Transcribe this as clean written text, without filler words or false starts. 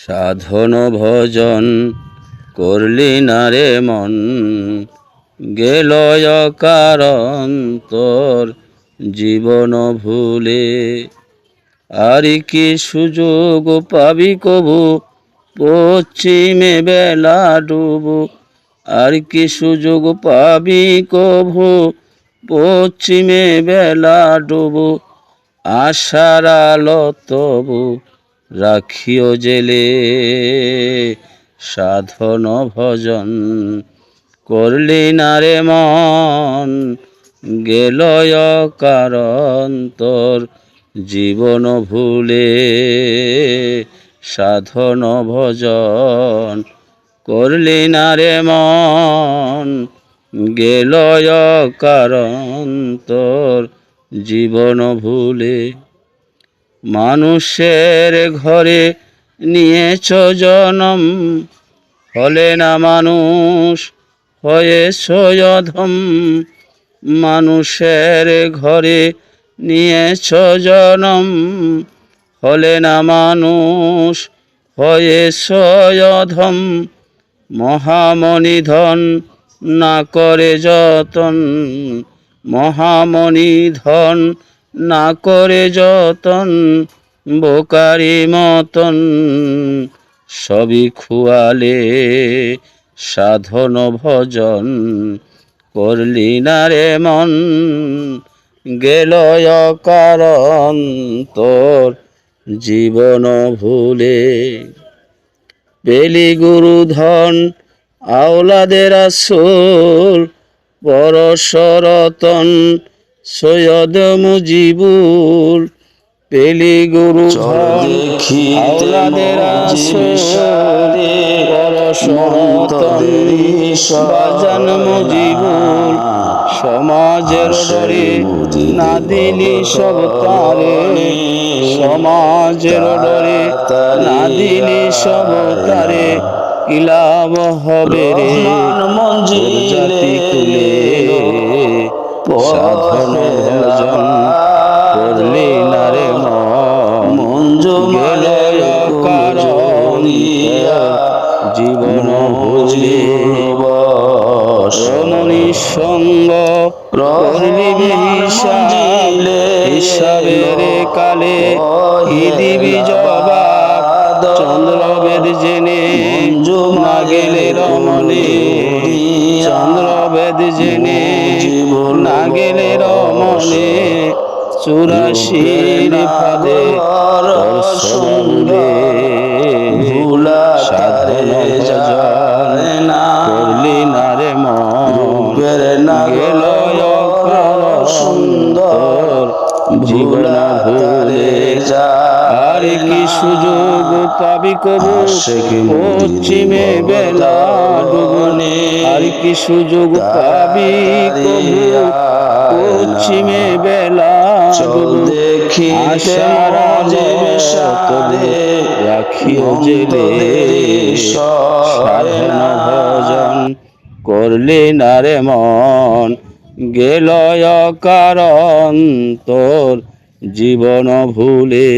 সাধন ভজন করলি না রে মন, গেল অকারন্তর জীবন ভুলে। আর কি সুযোগ পাবি কবু পশ্চিমে বেলা ডুবু, আর কি সুযোগ পাবি কবু পশ্চিমে বেলা ডুবু। আশার আলো তবু রাখিও জেলে, সাধন ভজন করলি না রে মন, গেল অকারন্তর জীবন ভুলে। সাধন ভজন করলি না রে মন, গেল অকারন্তর জীবন ভুলে। মানুষের ঘরে নিয়েছ জনম, হলে না মানুষ হয়েছ অধম। মানুষের ঘরে নিয়েছ জনম, হলে না মানুষ হয়েছ অধম। মহামণি ধন না করে যতন, মহামণি ধন না করে যতন। বোকারি মতন সবই খুয়ালে, সাধন ভজন করলি না রে মন, গেল অকারন্তর জীবন ভুলে। পেলি গুরু ধন আওলাদের আসল, পরশরতন সৈয়দ মুজিবুল। পেলি গুরু ধন আওলাদের আসল, পরশরতন বাজান মুজিবুল। সমাজের ডরে না দিলি সব তারে, সমাজের ডরে না দিলি সব তারে। কি লাভ হবে রে জাতি কুলে, সাধন ভজন করলি না রে মন, গেল অকারন্তর জীবন ভুলে। রমণী সঙ্গ করলি হিসাব, হিসাবের কালে কি দিবি জবাব। চন্দ্রবেদ জেনে না গেলে রমণী, চন্দ্রবেদ জেনে না গেলে রমণী। 84 ফাঁদে সঙ্গে ভুলা সাধন ভজন করলি না রে মন, গেল অকারন্তর জীবন ভুলে। আর কি সুযোগ পাবি কবু পশ্চিমে বেলা ডুবনে, আর কি সুযোগ পাবি কবু পশ্চিমে বেলা ডুবু। আশার আলো তবু রাখিও জেলে, সাধন ভজন করলি না রে মন, গেল অকারন্তর জীবন ভুলে।